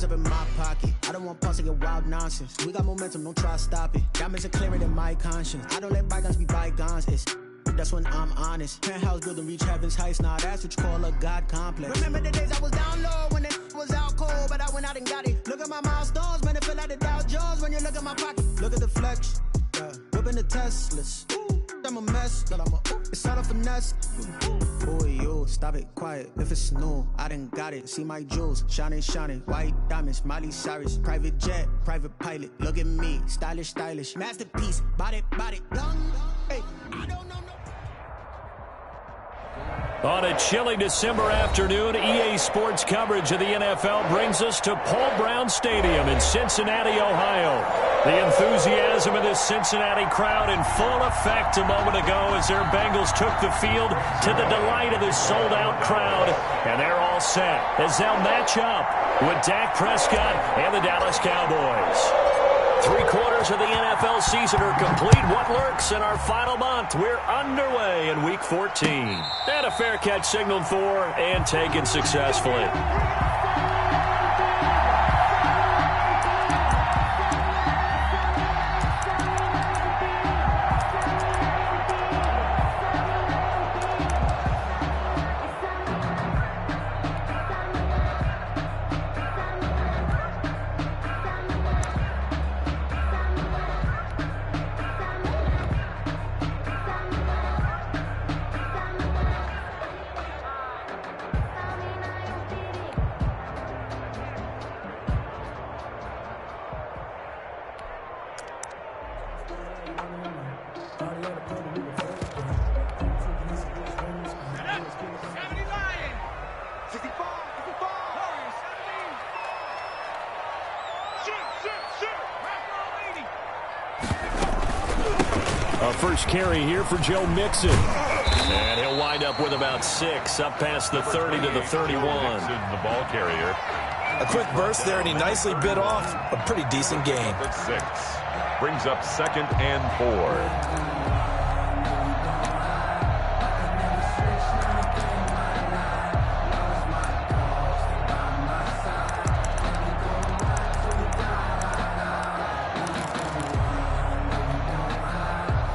Hands up in my pocket. I don't want pulse to get wild nonsense. We got momentum, don't try to stop it. Diamonds are clearer than my conscience. I don't let bygones be bygones. That's when I'm honest. Penthouse building reach heaven's heights. Nah, that's what you call a God complex. Remember the days I was down low when it was out cold, but I went out and got it. Look at my milestones, man, it feel like the Dow Jones when you look at my pocket. Look at the flex, yeah. Whipping the Teslas. I'm a mess, but it's all a finesse. Boy, you stop it, quiet. If it's new, I done got it. See my jewels, shining, white diamonds, Miley Cyrus, private jet, private pilot. Look at me, stylish, masterpiece, body, young. Hey, I don't know. On a chilly December afternoon, EA Sports coverage of the NFL brings us to Paul Brown Stadium in Cincinnati, Ohio. The enthusiasm of this Cincinnati crowd in full effect a moment ago as their Bengals took the field to the delight of this sold-out crowd. And they're all set as they'll match up with Dak Prescott and the Dallas Cowboys. 3/4 of the NFL season are complete. What lurks in our final month? We're underway in Week 14. And a fair catch signaled for and taken successfully. First carry here for Joe Mixon. And he'll wind up with about 6, up past the 30 to the 31. Mixon, the ball carrier. A quick burst there, and he nicely bit off a pretty decent gain. 6. Brings up 2nd and 4.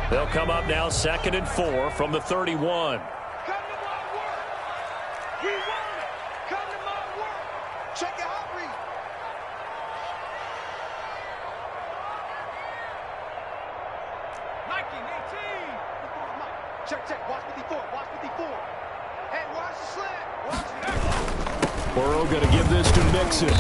They'll come up now 2nd and 4 from the 31. Come to my work. We want it. Come to my work. Check your hot read. Nike 18. Check. Watch 54. Watch 54. Hey, watch the slant. Watch it. Burrow going to give this to Mixon.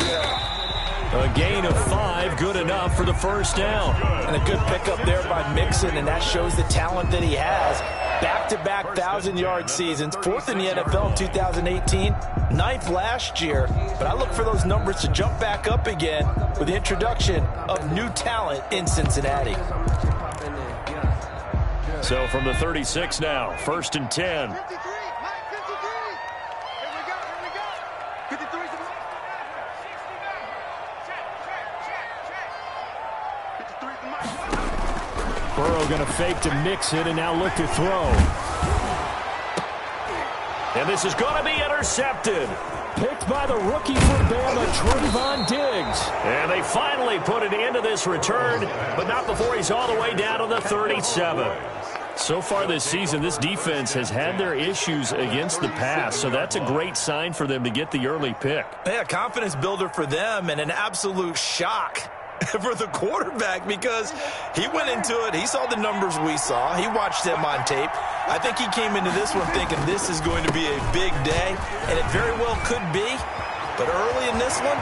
A gain of 5, good enough for the first down. And a good pickup there by Mixon, and that shows the talent that he has. Back-to-back 1,000-yard seasons, 4th in the NFL in 2018, 9th last year. But I look for those numbers to jump back up again with the introduction of new talent in Cincinnati. So from the 36 now, 1st and 10. 53. Mike, 53. Here we go. 53's the 53's the Mike. Burrow going to fake to Mixon and now look to throw. And this is going to be intercepted. Picked by the rookie for Bama, Trayvon Diggs. And they finally put an end to this return, but not before he's all the way down to the 37. So far this season, this defense has had their issues against the pass, so that's a great sign for them to get the early pick. Yeah, confidence builder for them and an absolute shock for the quarterback because he went into it. He saw the numbers we saw. He watched them on tape. I think he came into this one thinking this is going to be a big day, and it very well could be. But early in this one,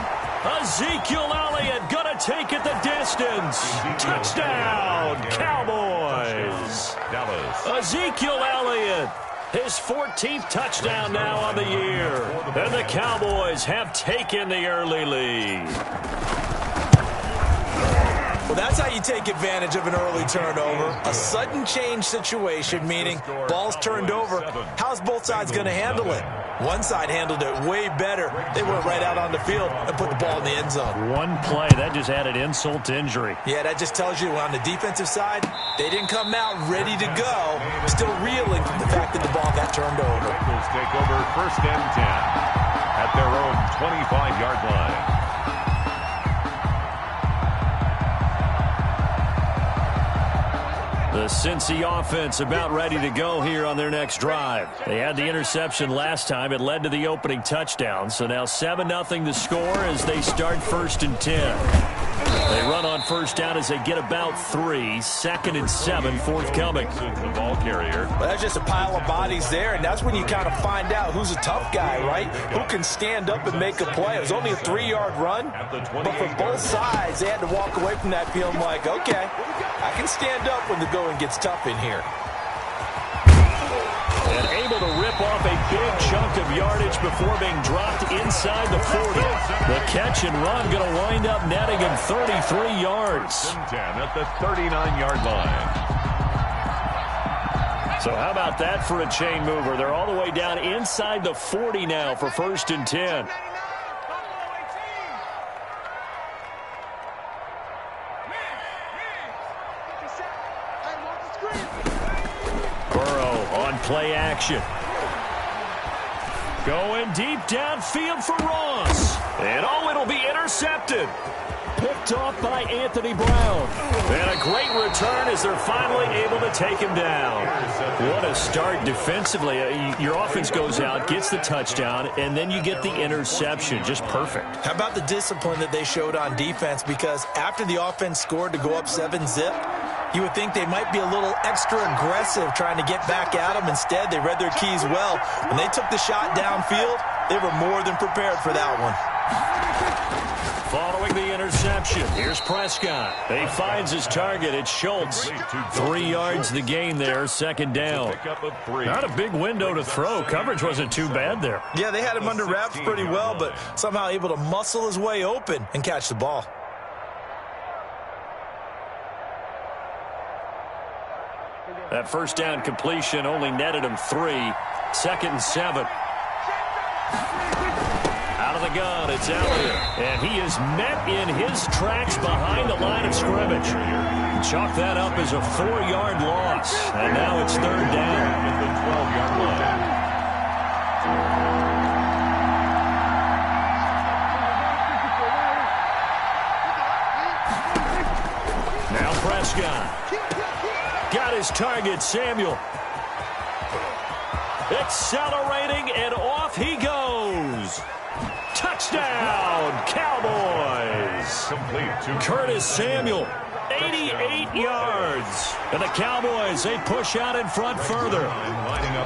Ezekiel Elliott going to take it the distance. Touchdown, Cowboys. Dallas. Ezekiel Elliott, his 14th touchdown now on the year. And the Cowboys have taken the early lead. well, that's how you take advantage of an early turnover. A sudden change situation, meaning ball's turned over. How's both sides going to handle it? One side handled it way better. They went right out on the field and put the ball in the end zone. One play, that just added insult to injury. Yeah, that just tells you on the defensive side, they didn't come out ready to go, still reeling from the fact that the ball got turned over. Bengals take over 1st and 10 at their own 25-yard line. The Cincy offense about ready to go here on their next drive. They had the interception last time. It led to the opening touchdown. So now 7-0 the score as they start 1st and 10. They run on first down as they get about 3. 2nd and 7 forthcoming. The ball carrier. Well, that's just a pile of bodies there, and that's when you kind of find out who's a tough guy, right? Who can stand up and make a play. It was only a 3-yard run, but for both sides, they had to walk away from that feeling like, okay, I can stand up when the going gets tough in here. And able to rip off a big chunk of yardage before being dropped inside the 40. The catch and run going to wind up netting him 33 yards. 10 at the 39-yard line. So how about that for a chain mover? They're all the way down inside the 40 now for 1st and 10. Play action. Going deep downfield for Ross. And it'll be intercepted. Picked off by Anthony Brown. And a great return as they're finally able to take him down. What a start defensively. Your offense goes out, gets the touchdown, and then you get the interception. Just perfect. How about the discipline that they showed on defense? Because after the offense scored to go up 7-zip, you would think they might be a little extra aggressive trying to get back at them. Instead, they read their keys well. When they took the shot downfield, they were more than prepared for that one. Following the interception, here's Prescott. He finds his target. It's Schultz. 3 yards the gain there, 2nd down. Not a big window to throw. Coverage wasn't too bad there. Yeah, they had him under wraps pretty well, but somehow able to muscle his way open and catch the ball. That first down completion only netted him 3. 2nd and 7. Out of the gun, it's Elliott. And he is met in his tracks behind the line of scrimmage. Chalk that up as a 4-yard loss. And now it's 3rd down. At the 12-yard line. Now Prescott. Got his target, Samuel. Accelerating, and off he goes. Touchdown, Cowboys. Complete to Curtis Samuel, 88 yards. And the Cowboys, they push out in front further.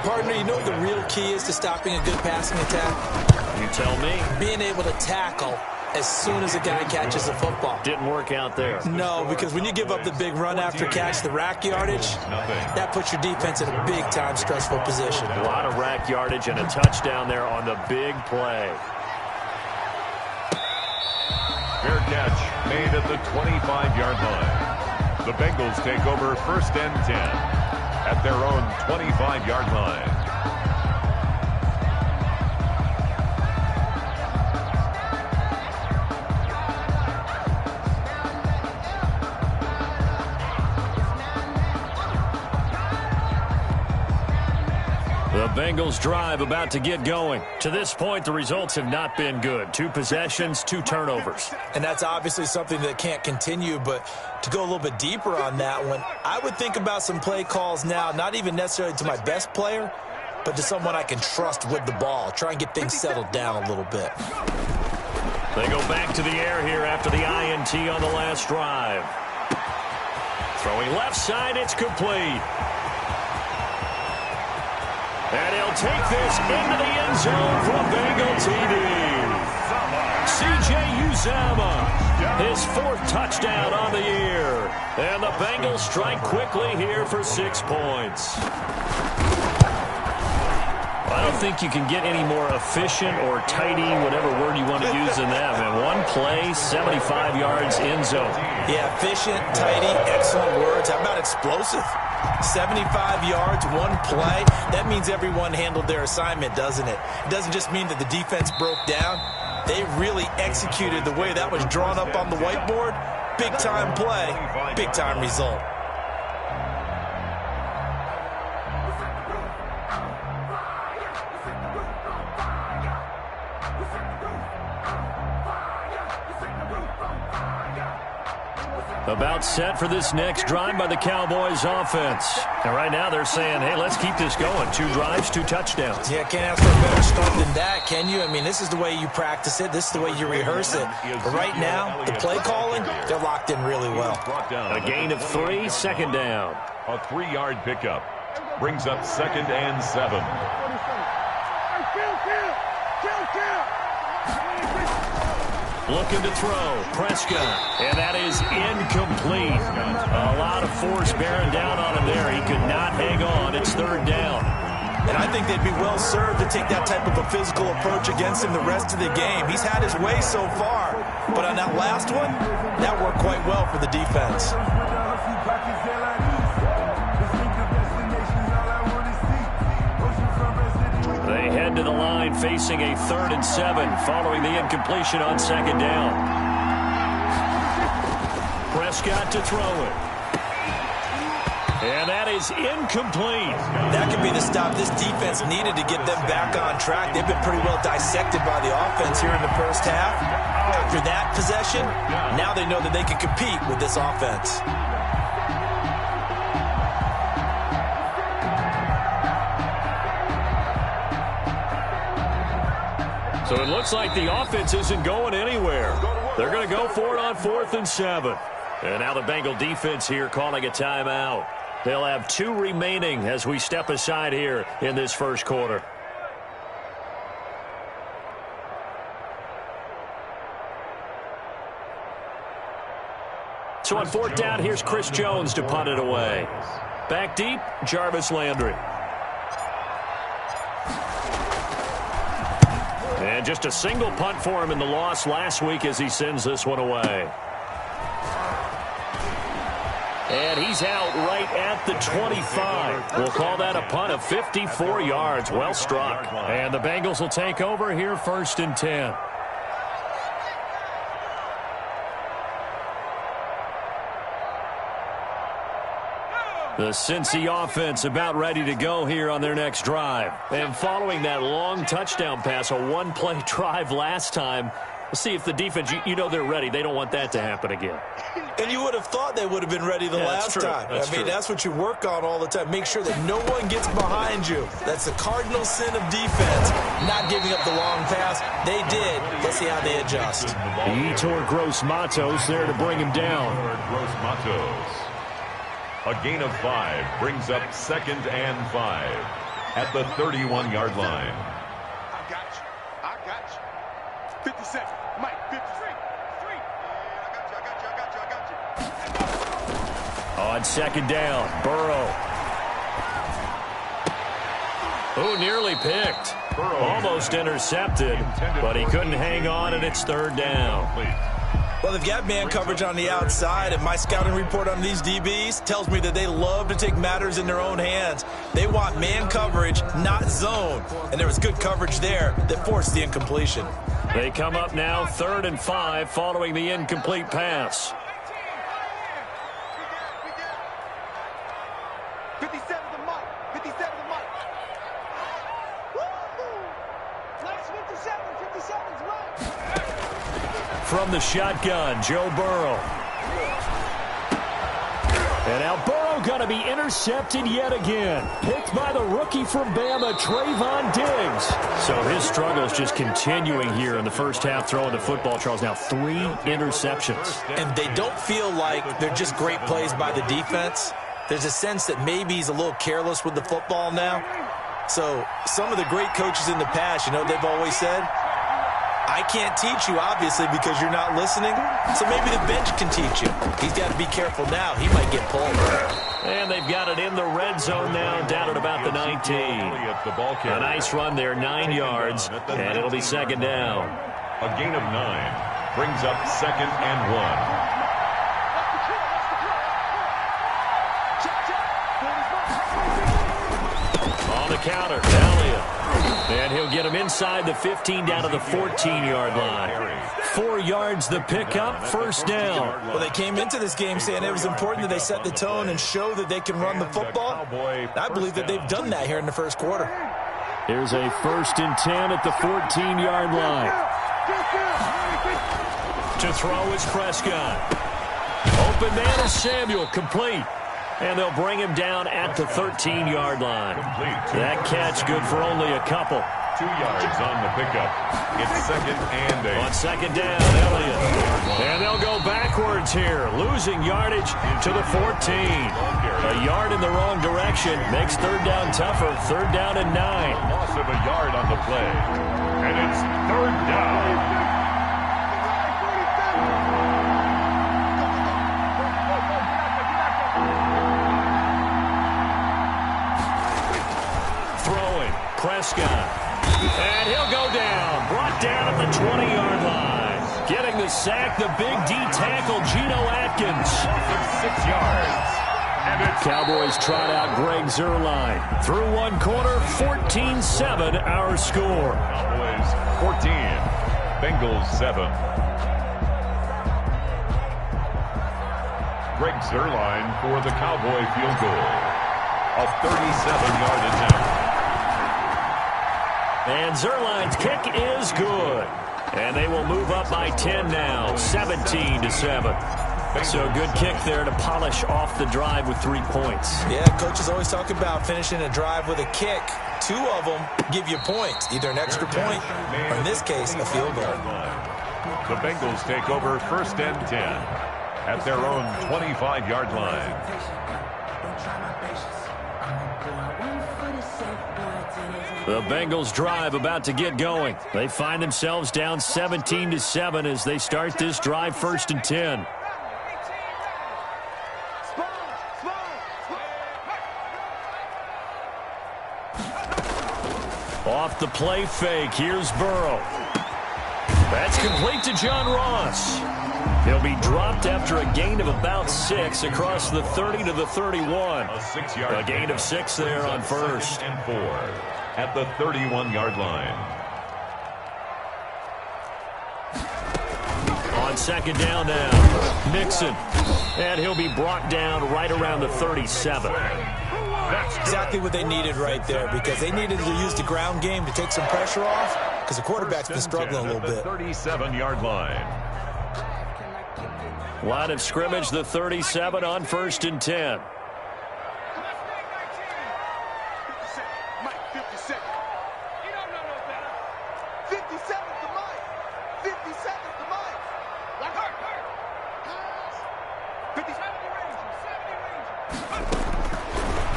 Partner, you know what the real key is to stopping a good passing attack? You tell me. Being able to tackle as soon as a guy catches the football. Didn't work out there. No, because when you give up the big run after catch, the rack yardage, that puts your defense in a big-time stressful position. A lot of rack yardage and a touchdown there on the big play. fair catch made at the 25-yard line. The Bengals take over 1st and 10 at their own 25-yard line. The Bengals drive about to get going. To this point, the results have not been good. 2 possessions, 2 turnovers. And that's obviously something that can't continue, but to go a little bit deeper on that one, I would think about some play calls now, not even necessarily to my best player, but to someone I can trust with the ball. Try and get things settled down a little bit. They go back to the air here after the INT on the last drive. Throwing left side, it's complete. And he'll take this into the end zone for a Bengal TD. C.J. Uzomah, his 4th touchdown on the year. And the Bengals strike quickly here for 6 points. I don't think you can get any more efficient or tidy, whatever word you want to use in that. And 1 play, 75 yards end zone. Yeah, efficient, tidy, excellent words. How about explosive? 75 yards, 1 play. That means everyone handled their assignment, doesn't it? It doesn't just mean that the defense broke down. They really executed the way that was drawn up on the whiteboard. Big-time play, big-time result. About set for this next drive by the Cowboys offense. And right now they're saying, hey, let's keep this going. 2 drives, 2 touchdowns. Yeah, can't ask for a better start than that, can you? I mean, this is the way you practice it. This is the way you rehearse it. But right now, the play calling, they're locked in really well. A gain of 3, second down. A 3-yard pickup brings up 2nd and 7. Looking to throw, Prescott, and that is incomplete. A lot of force bearing down on him there. He could not hang on. It's 3rd down. And I think they'd be well served to take that type of a physical approach against him the rest of the game. He's had his way so far, but on that last one, that worked quite well for the defense. They head to the line facing a 3rd and 7 following the incompletion on 2nd down. Prescott to throw it. And that is incomplete. That could be the stop this defense needed to get them back on track. They've been pretty well dissected by the offense here in the first half. After that possession, now they know that they can compete with this offense. So it looks like the offense isn't going anywhere. They're going to go for it on 4th and 7. And now the Bengal defense here calling a timeout. They'll have 2 remaining as we step aside here in this first quarter. So on 4th down, here's Chris Jones to punt it away. Back deep, Jarvis Landry. And just a single punt for him in the loss last week as he sends this one away. And he's out right at the 25. We'll call that a punt of 54 yards. Well struck. And the Bengals will take over here 1st and 10. The Cincy offense about ready to go here on their next drive. And following that long touchdown pass, a 1-play drive last time, we'll see if the defense, you know they're ready. They don't want that to happen again. And you would have thought they would have been ready the last time. That's what you work on all the time. Make sure that no one gets behind you. That's the cardinal sin of defense, not giving up the long pass. They did. Let's see how they adjust. Yetur Gross-Matos there to bring him down. Gross-Matos. A gain of 5 brings up 2nd and 5 at the 31-yard line. I got you. 50 seconds. Mike, 53. I got you. On 2nd down, Burrow. Oh, nearly picked. Almost intercepted, but he couldn't hang on, and it's 3rd down. Well, they've got man coverage on the outside, and my scouting report on these DBs tells me that they love to take matters in their own hands. They want man coverage, not zone. And there was good coverage there that forced the incompletion. They come up now 3rd and 5 following the incomplete pass. 57 to Mike. 57 to Mike. Nice 57. 57's Mike. From the shotgun, Joe Burrow. And now Burrow going to be intercepted yet again. Picked by the rookie from Bama, Trayvon Diggs. So his struggles just continuing here in the first half throwing the football, Charles. Now 3 interceptions. And they don't feel like they're just great plays by the defense. There's a sense that maybe he's a little careless with the football now. So some of the great coaches in the past, you know, they've always said, I can't teach you, obviously, because you're not listening. So maybe the bench can teach you. He's got to be careful now. He might get pulled. And they've got it in the red zone now, down at about the 19. A nice run there, 9 yards, and it'll be 2nd down. A gain of 9 brings up 2nd and 1. On the counter, Elliott. And he'll get him inside the 15 down to the 14-yard line. 4 yards the pickup, 1st down. Well, they came into this game saying it was important that they set the tone and show that they can run the football. I believe that they've done that here in the first quarter. Here's a 1st and 10 at the 14-yard line. To throw is Prescott. Open man is Samuel, complete. And they'll bring him down at the 13-yard line. That catch good for only a couple. 2 yards on the pickup. It's 2nd and 8. On 2nd down, Elliott. And they'll go backwards here, losing yardage to the 14. A yard in the wrong direction makes 3rd down tougher. 3rd down and 9. Loss of a yard on the play. And it's 3rd down. Prescott. And he'll go down. Brought down at the 20-yard line. Getting the sack, the big D tackle, Geno Atkins. 6 yards. And it's Cowboys trot out Greg Zuerlein. Through 1 quarter, 14-7 our score. Cowboys 14. Bengals 7. Greg Zuerlein for the Cowboy field goal. A 37-yard attempt. And Zuerlein's kick is good. And they will move up by 10 now, 17-7. So good kick there to polish off the drive with 3 points. Yeah, coaches always talk about finishing a drive with a kick. 2 of them give you points, either an extra point or, in this case, a field goal. The Bengals take over 1st and 10 at their own 25-yard line. The Bengals drive about to get going. They find themselves down 17-7 as they start this drive 1st and 10. Off the play fake, here's Burrow. That's complete to John Ross. He'll be dropped after a gain of about 6 across the 30 to the 31. A gain of 6 there on 1st and 4 at the 31-yard line. On 2nd down now, Mixon. And he'll be brought down right around the 37. That's exactly what they needed right there, because they needed to use the ground game to take some pressure off, because the quarterback's been struggling a little bit. 37-yard line. Line of scrimmage, the 37 on 1st and 10.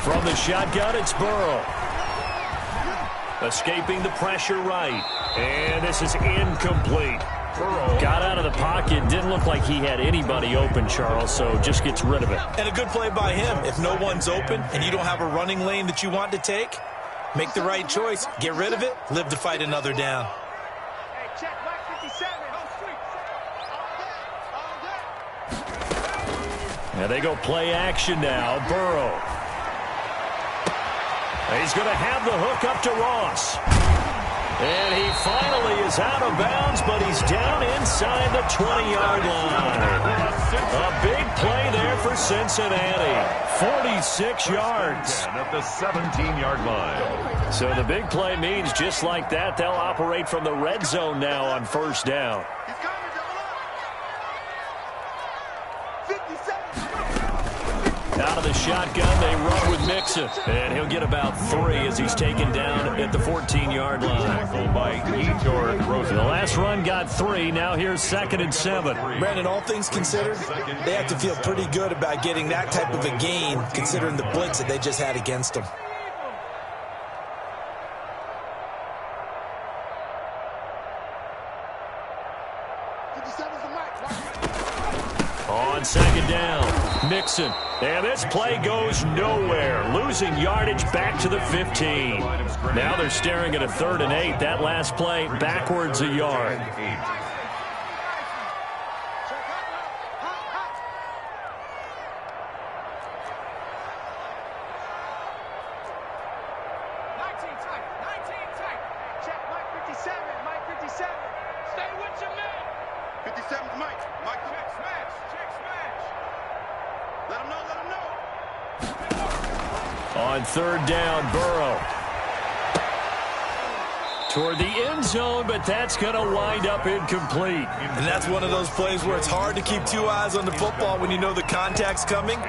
From the shotgun, it's Burrow. Escaping the pressure right. And this is incomplete. Burrow got out of the pocket. Didn't look like he had anybody open, Charles, so just gets rid of it. And a good play by him. If no one's open and you don't have a running lane that you want to take, make the right choice. Get rid of it. Live to fight another down. And they go play action now. Burrow. He's going to have the hook up to Ross. And he finally is out of bounds, but he's down inside the 20-yard line. A big play there for Cincinnati. 46 yards. At the 17-yard line. So the big play means just like that, they'll operate from the red zone now on 1st down. Out of the shotgun, they run with Mixon. And he'll get about 3 as he's taken down at the 14-yard line. By the last run got 3. Now here's 2nd and 7. Brandon, all things considered, they have to feel pretty good about getting that type of a gain, considering the blitz that they just had against them. On 2nd down, Mixon. And this play goes nowhere. Losing yardage back to the 15. Now they're staring at a 3rd and 8. That last play backwards a yard. On 3rd down, Burrow. Toward the end zone, but that's going to wind up incomplete. And that's one of those plays where it's hard to keep two eyes on the football when you know the contact's coming,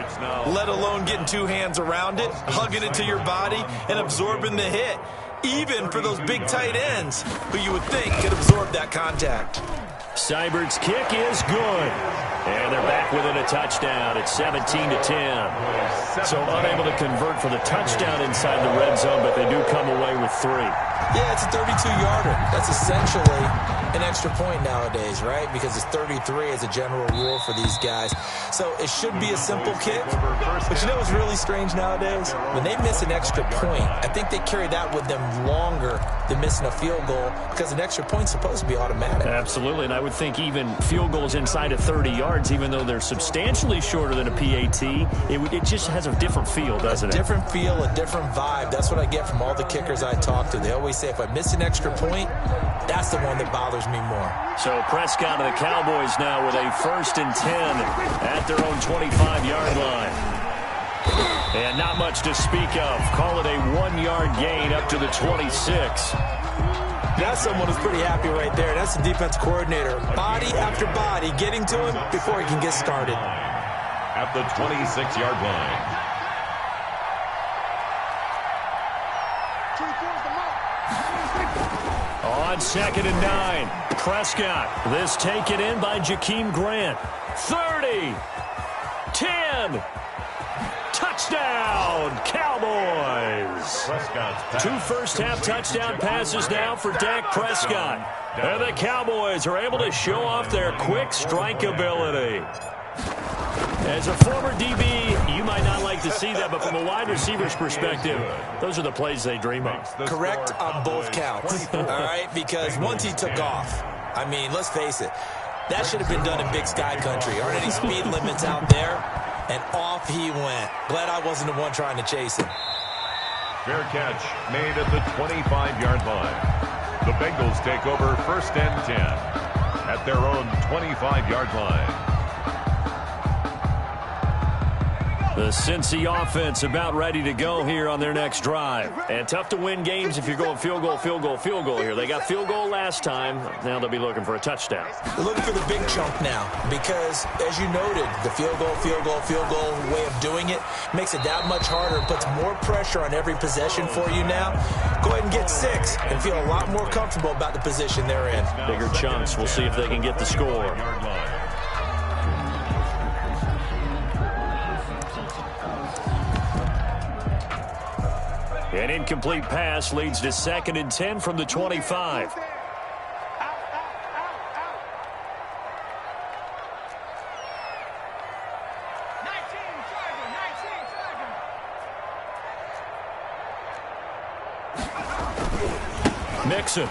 let alone getting two hands around it, hugging it to your body, and absorbing the hit, even for those big tight ends who you would think could absorb that contact. Seibert's kick is good. And they're back within a touchdown. It's 17-10. So unable to convert for the touchdown inside the red zone, but they do come away with 3. Yeah, it's a 32-yarder. That's essentially an extra point nowadays, right? Because it's 33 as a general rule for these guys. So it should be a simple kick. But you know what's really strange nowadays? When they miss an extra point, I think they carry that with them longer than missing a field goal because an extra point's supposed to be automatic. Absolutely, and I would think even field goals inside of 30 yards, even though they're substantially shorter than a PAT, it just has a different feel, doesn't it? A different feel, a different vibe. That's what I get from all the kickers I talk to. They always say if I miss an extra point, that's the one that bothers me more. So Prescott and the Cowboys now with a 1st and 10 at their own 25-yard line. And not much to speak of. Call it a 1-yard gain up to the 26. That's someone who's pretty happy right there. That's the defense coordinator. Body after body getting to him before he can get started. At the 26-yard line. On 2nd and 9, Prescott. This taken in by Jakeem Grant. 30, 10, touchdown, Cowboys. 2 first-half touchdown passes now for Dak Prescott. And the Cowboys are able to show off their quick strike ability. As a former DB, you might not like to see that, but from a wide receiver's perspective, those are the plays they dream of. Correct on both counts, all right? Because once he took off, I mean, let's face it, that should have been done in Big Sky Country. Aren't any speed limits out there? And off he went. Glad I wasn't the one trying to chase him. Fair catch made at the 25-yard line. The Bengals take over 1st and 10 at their own 25-yard line. The Cincy offense about ready to go here on their next drive. And tough to win games if you're going field goal, field goal, field goal here. They got field goal last time. Now they'll be looking for a touchdown. They're looking for the big chunk now because, as you noted, the field goal way of doing it makes it that much harder and puts more pressure on every possession for you now. Go ahead and get 6 and feel a lot more comfortable about the position they're in. Bigger chunks. We'll see if they can get the score. An incomplete pass leads to 2nd and 10 from the 25. Mixon.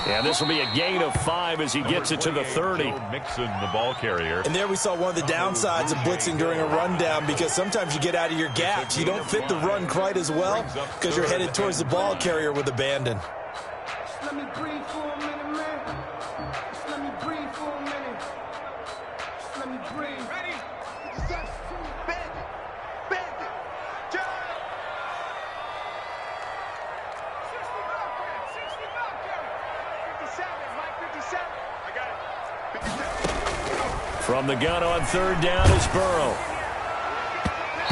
And this will be a gain of 5 as he gets it to the 30. Mixon, the ball carrier. And there we saw one of the downsides of blitzing during a rundown because sometimes you get out of your gaps. You don't fit the run quite as well because you're headed towards the ball carrier with abandon. Let me breathe for a minute, man. Just let me breathe for a minute. Just let me breathe. Ready? Bandit. Bandit. Jump. 57, Mike, 57. I got it. 57. From the gun on 3rd down is Burrow.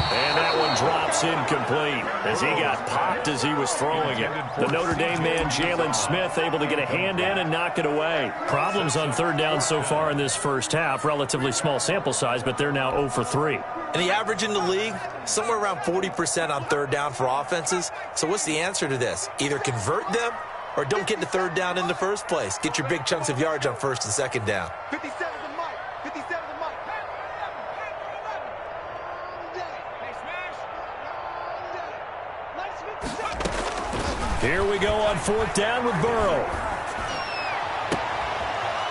And that one drops incomplete as he got popped as he was throwing it. The Notre Dame man, Jalen Smith, able to get a hand in and knock it away. Problems on 3rd down so far in this first half. Relatively small sample size, but they're now 0 for 3. And the average in the league, somewhere around 40% on 3rd down for offenses. So what's the answer to this? Either convert them or don't get to 3rd down in the first place. Get your big chunks of yards on 1st and 2nd down. 57 to Mike. 57 to Mike. Here we go on 4th down with Burrow.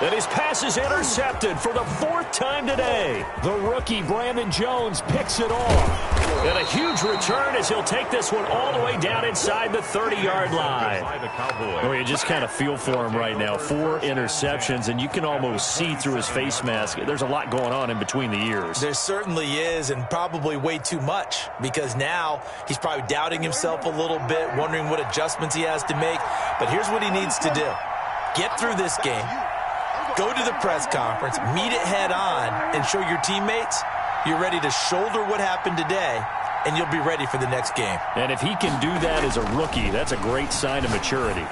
And his pass is intercepted for the 4th time today. The rookie, Brandon Jones, picks it off. And a huge return as he'll take this one all the way down inside the 30-yard line. Oh, you just kind of feel for him right now. 4 interceptions, and you can almost see through his face mask. There's a lot going on in between the ears. There certainly is, and probably way too much, because now he's probably doubting himself a little bit, wondering what adjustments he has to make. But here's what he needs to do. Get through this game. Go to the press conference, meet it head on, and show your teammates you're ready to shoulder what happened today, and you'll be ready for the next game. And if he can do that as a rookie, that's a great sign of maturity.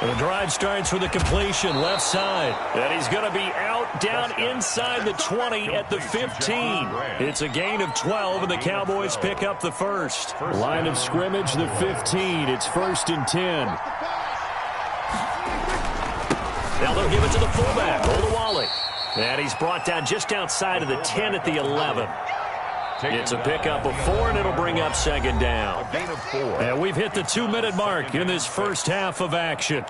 The drive starts with a completion left side. And he's going to be out down inside the 20 at the 15. It's a gain of 12, and the Cowboys pick up the first. Line of scrimmage, the 15. It's 1st and 10. Now they'll give it to the fullback, Olawale. And he's brought down just outside of the 10 at the 11. It's a pickup of 4, and it'll bring up 2nd down. And we've hit the 2-minute mark in this first half of action.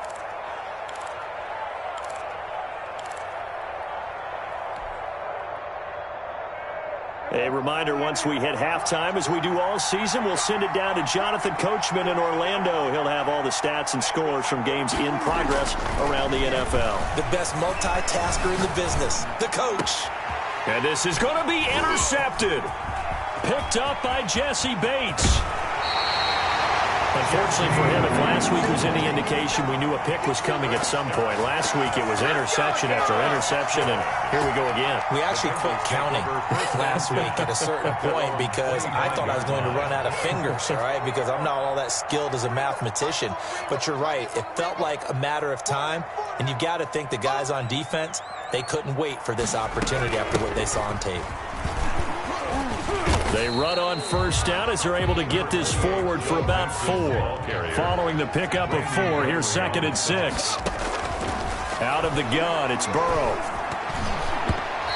A reminder, once we hit halftime, as we do all season, we'll send it down to Jonathan Coachman in Orlando. He'll have all the stats and scores from games in progress around the NFL. The best multitasker in the business, the coach. And this is going to be intercepted. Picked up by Jesse Bates. Unfortunately for him, if last week was any indication, we knew a pick was coming at some point. Last week it was interception after interception, and here we go again. We actually quit counting last week at a certain point because I thought I was going to run out of fingers, all right, because I'm not all that skilled as a mathematician. But you're right. It felt like a matter of time, and you've got to think the guys on defense, they couldn't wait for this opportunity after what they saw on tape. They run on 1st down as they're able to get this forward for about 4. Following the pickup of 4, here's 2nd and 6. Out of the gun, it's Burrow.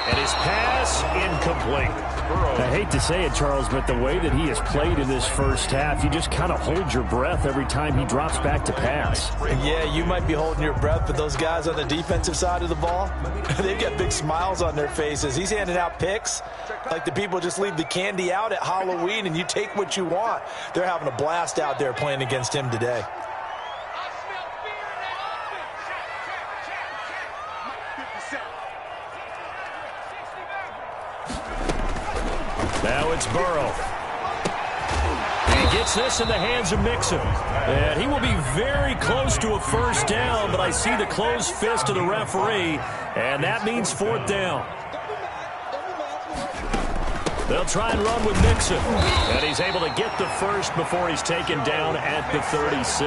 And his pass incomplete. I hate to say it, Charles, but the way that he has played in this first half, you just kind of hold your breath every time he drops back to pass. Yeah, you might be holding your breath, but those guys on the defensive side of the ball, they've got big smiles on their faces. He's handing out picks like the people just leave the candy out at Halloween and you take what you want. They're having a blast out there playing against him today. Now it's Burrow. And he gets this in the hands of Mixon. And he will be very close to a 1st down, but I see the closed fist of the referee, and that means 4th down. They'll try and run with Mixon. And he's able to get the first before he's taken down at the 36.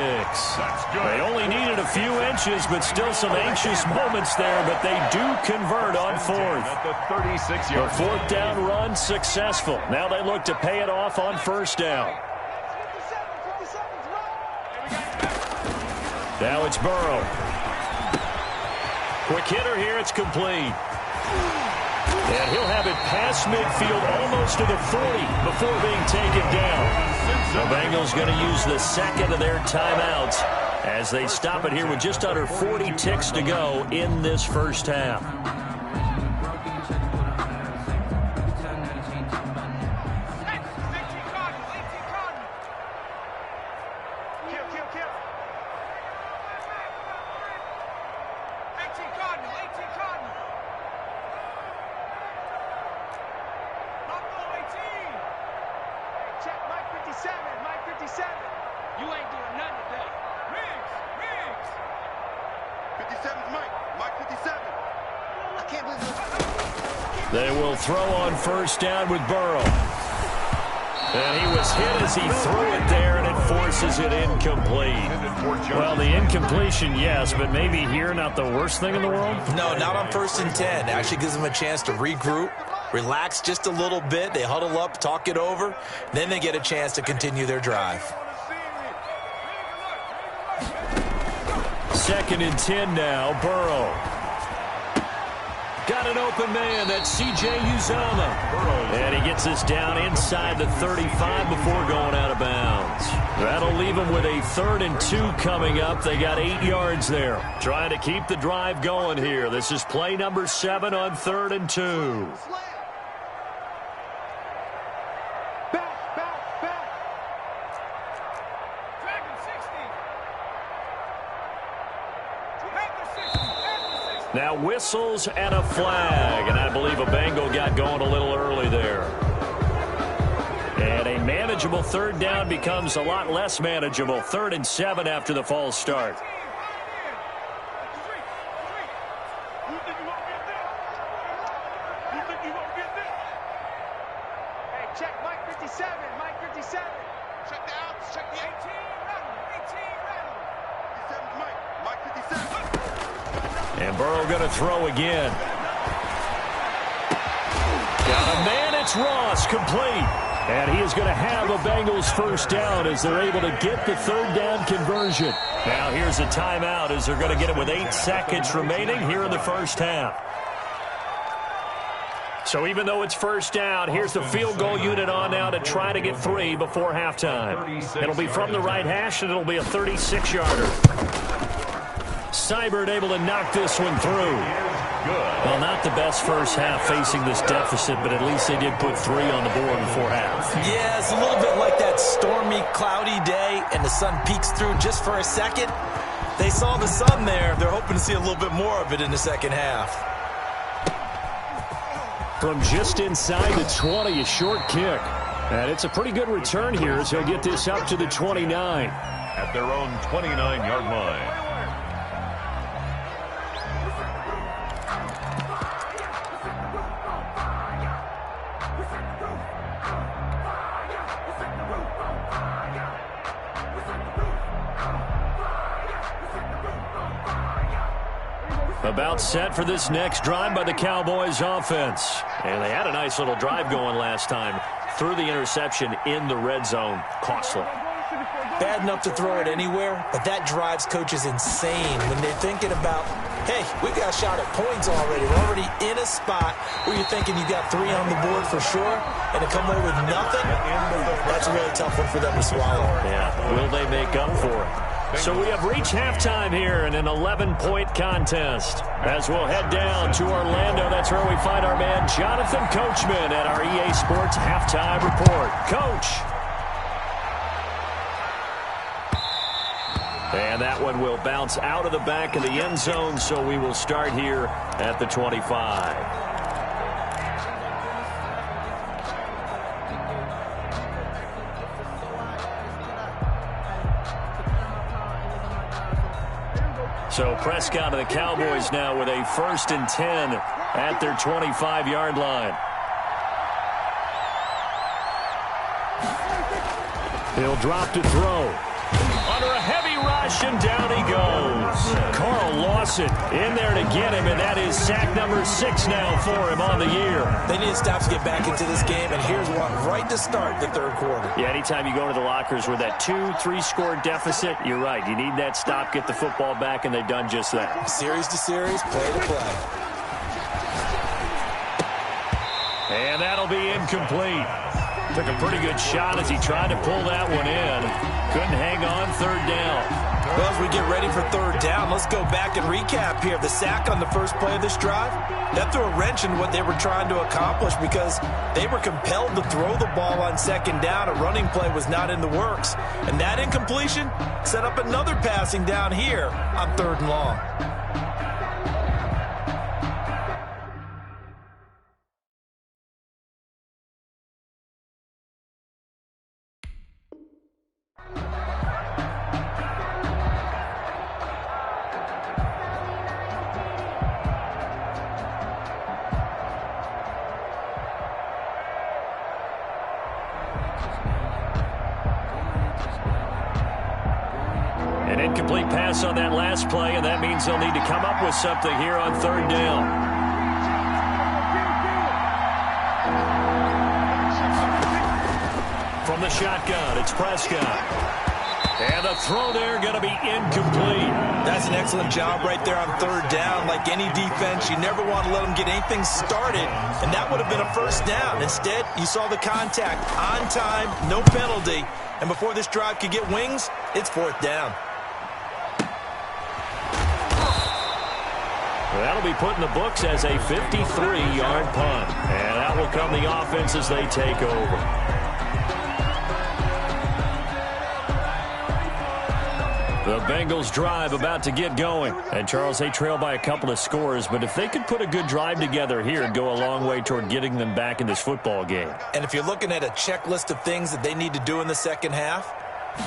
They only needed a few inches, but still some anxious moments there, but they do convert on 4th. The 4th down run successful. Now they look to pay it off on 1st down. Now it's Burrow. Quick hitter here, it's complete. And he'll have it past midfield almost to the 40 before being taken down. The Bengals going to use the 2nd of their timeouts as they stop it here with just under 40 ticks to go in this first half. They will throw on 1st down with Burrow. And he was hit as he threw it there, and it forces it incomplete. Well, the incompletion, yes, but maybe here not the worst thing in the world? No, not on 1st and 10. It actually gives them a chance to regroup, relax just a little bit. They huddle up, talk it over. Then they get a chance to continue their drive. 2nd and 10 now, Burrow. Got an open man, that's C.J. Uzomah. And he gets us down inside the 35 before going out of bounds. That'll leave them with a 3rd and 2 coming up. They got 8 yards there. Trying to keep the drive going here. This is play number 7 on 3rd and 2. Now whistles and a flag, and I believe a Bengal got going a little early there. And a manageable 3rd down becomes a lot less manageable. 3rd and 7 after the false start. Hey, check Mike 57, Mike 57. Check the outs, check the 18, rattle, 18, rattle. 57's Mike 57. And Burrow going to throw again. Got a man, it's Ross, complete. And he is going to have a Bengals 1st down as they're able to get the 3rd down conversion. Now here's a timeout as they're going to get it with 8 seconds remaining here in the 1st half. So even though it's 1st down, here's the field goal unit on now to try to get 3 before halftime. It'll be from the right hash, and it'll be a 36-yarder. Seibert able to knock this one through. Well, not the best 1st half facing this deficit, but at least they did put 3 on the board before half. Yeah, it's a little bit like that stormy, cloudy day, and the sun peeks through just for a second. They saw the sun there. They're hoping to see a little bit more of it in the 2nd half. From just inside the 20, a short kick. And it's a pretty good return here as he'll get this up to the 29. At their own 29-yard line. About set for this next drive by the Cowboys offense. And they had a nice little drive going last time. Threw the interception in the red zone. Costly. Bad enough to throw it anywhere, but that drives coaches insane when they're thinking about, hey, we got a shot at points already. We're already in a spot where you're thinking you got 3 on the board for sure, and to come away with nothing, that's a really tough one for them to swallow. Yeah, will they make up for it? So we have reached halftime here in an 11-point contest. As we'll head down to Orlando, that's where we find our man Jonathan Coachman at our EA Sports Halftime Report. Coach. And that one will bounce out of the back of the end zone, so we will start here at the 25. So Prescott of the Cowboys now with a 1st and 10 at their 25-yard line. He'll drop to throw. Under a heavy rush, and down he goes. Carl Lawson in there to get him, and that is sack number 6 now for him on the year. They need to stop to get back into this game, and here's one right to start the 3rd quarter. Yeah, anytime you go into the lockers with that 2-3 score deficit, you're right. You need that stop, get the football back, and they've done just that. Series to series, play to play. And that'll be incomplete. Took a pretty good shot as he tried to pull that one in. Couldn't hang on 3rd down. Well, as we get ready for 3rd down, let's go back and recap here. The sack on the first play of this drive, that threw a wrench in what they were trying to accomplish because they were compelled to throw the ball on 2nd down. A running play was not in the works. And that incompletion set up another passing down here on 3rd and long. An incomplete pass on that last play, and that means they'll need to come up with something here on 3rd down. From the shotgun, it's Prescott. And the throw there going to be incomplete. That's an excellent job right there on 3rd down. Like any defense, you never want to let them get anything started, and that would have been a 1st down. Instead, you saw the contact on time, no penalty, And before this drive could get wings, it's 4th down. Well, that'll be put in the books as a 53-yard punt. And that will come the offense as they take over. The Bengals drive about to get going. And, Charles, they trail by a couple of scores, but if they could put a good drive together here, it'd go a long way toward getting them back in this football game. And if you're looking at a checklist of things that they need to do in the second half,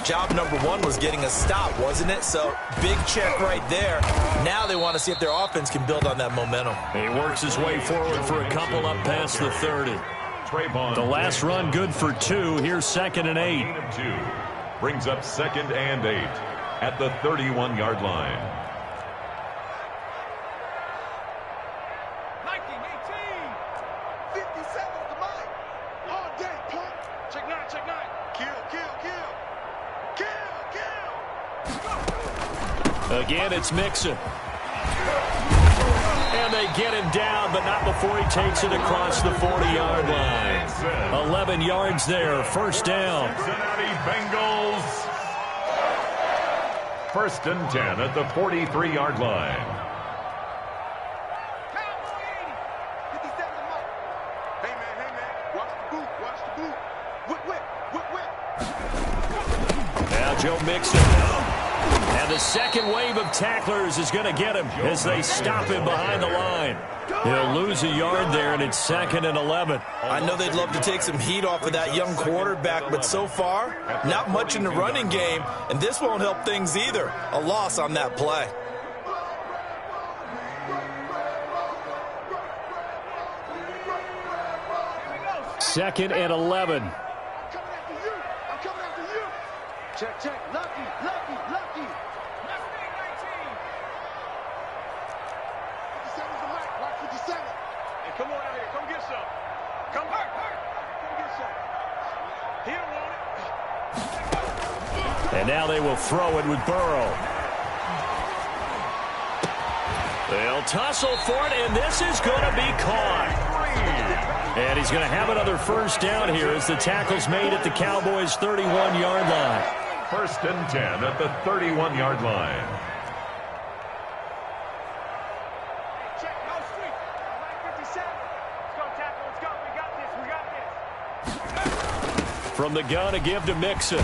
job number 1 was getting a stop, wasn't it? So, big check right there. Now they want to see if their offense can build on that momentum. He works his way forward for a couple up past the 30. The last run good for 2. Here's 2nd and 8. Brings up 2nd and 8. At the 31-yard line. 19, 18. 57 to Mike. All day, punk. Check 9, check 9. Kill. Again, it's Mixon. And they get him down, but not before he takes it across the 40-yard line. 11 yards there, 1st down. Cincinnati Bengals. 1st and 10 at the 43-yard line. Cowboys. 57 to Mike. Hey, man. Watch the boot. Whip. Now Joe Mixon. And the second wave of tacklers is going to get him as they stop him behind the line. He'll lose a yard there, and it's 2nd and 11. I know they'd love to take some heat off of that young quarterback, but so far, not much in the running game, and this won't help things either. A loss on that play. Second and 11. I'm coming after you. Check. Lucky. Let's be 19. 57's the Mike. Watch 57. Hey, come on out here. Come get some. Come hurt. Come get some. He don't want it. And now they will throw it with Burrow. They'll tussle for it, and this is going to be caught. And he's going to have another 1st down here as the tackle's made at the Cowboys' 31-yard line. 1st and 10 at the 31-yard line. Check, no street. Mike 57. Let's go, tackle. Let's go. We got this. From the gun, a give to Mixon.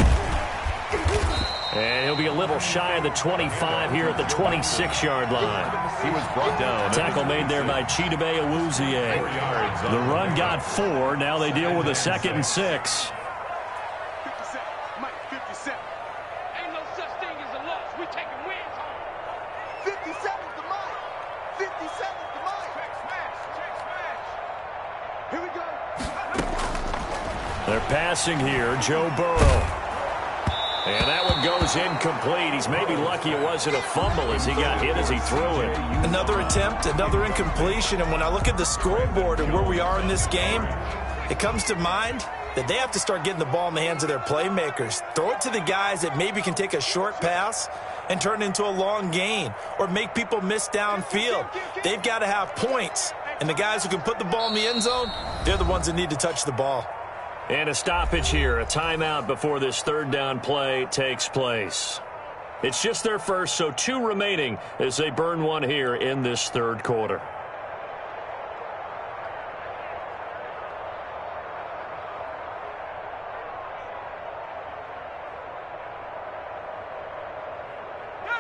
And he'll be a little shy of the 25 here at the 26-yard line. He was brought down. Tackle made there by Chidobe Awuzie. The run got 4. Now they deal with a 2nd and 6. 57. Mike 57. Ain't no such thing as a loss. We taking wins home. 57's the Mike. 57's the Mike. Check smash. Here we go. They're passing here. Joe Burrow. And that one goes incomplete. He's maybe lucky it wasn't a fumble as he got hit as he threw it. Another attempt, another incompletion, and when I look at the scoreboard and where we are in this game, it comes to mind that they have to start getting the ball in the hands of their playmakers. Throw it to the guys that maybe can take a short pass and turn it into a long gain or make people miss downfield. They've got to have points, and the guys who can put the ball in the end zone, they're the ones that need to touch the ball. And a stoppage here, a timeout before this 3rd down play takes place. It's just their first, so 2 remaining as they burn one here in this 3rd quarter.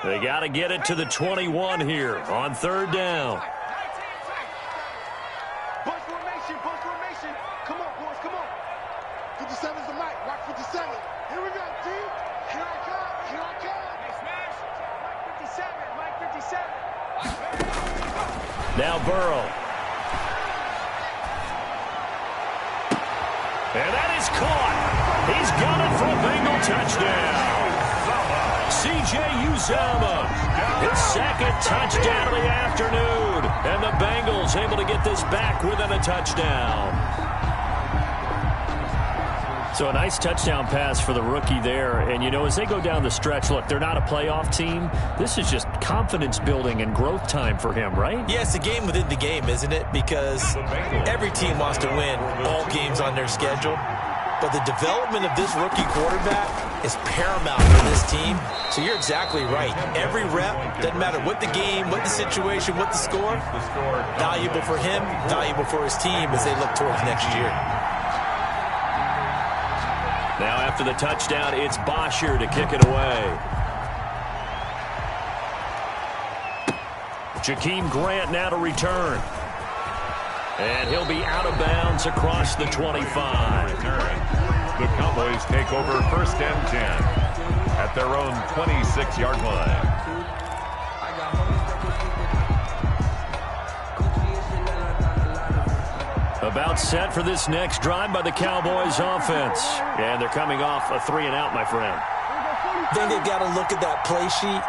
They got to get it to the 21 here on 3rd down. Bunch formation. Come on, boys, come on. 57's the Mike. Watch 57. Here we go, T. Here I come. Hey, smash. Mike 57. Now Burrow. And that is caught. He's got it for a Bengal touchdown. C.J. Uzomah, his 2nd touchdown of the afternoon. And the Bengals able to get this back within a touchdown. So a nice touchdown pass for the rookie there. And, you know, as they go down the stretch, look, they're not a playoff team. This is just confidence building and growth time for him, right? Yeah, it's a game within the game, isn't it? Because every team wants to win all games on their schedule. But the development of this rookie quarterback is paramount for this team. So you're exactly right. Every rep, doesn't matter what the game, what the situation, what the score, valuable for him, valuable for his team as they look towards next year. Now after the touchdown, it's Bosher to kick it away. Jakeem Grant now to return. And he'll be out of bounds across the 25. The Cowboys take over first and 10 at their own 26-yard line. About set for this next drive by the Cowboys offense. And they're coming off a 3-and-out, my friend. I think they've got to look at that play sheet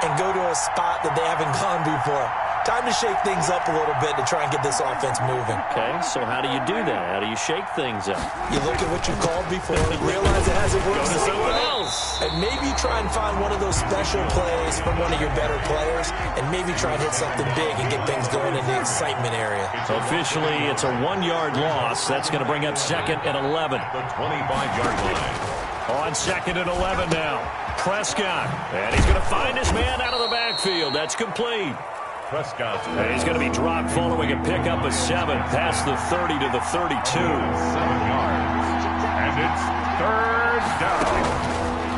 and go to a spot that they haven't gone before. Time to shake things up a little bit to try and get this offense moving. Okay, so how do you do that? How do you shake things up? You look at what you called before, realize it hasn't worked Go to so someone well, else. and maybe try and find one of those special plays from one of your better players, and maybe try and hit something big and get things going in the excitement area. Officially, it's a 1-yard loss. That's going to bring up 2nd and 11. The 25-yard line. On 2nd and 11 now. Prescott. And he's going to find his man out of the backfield. That's complete. Prescott. And he's going to be dropped following a pickup of 7 past the 30 to the 32. 7 yards. And it's third down.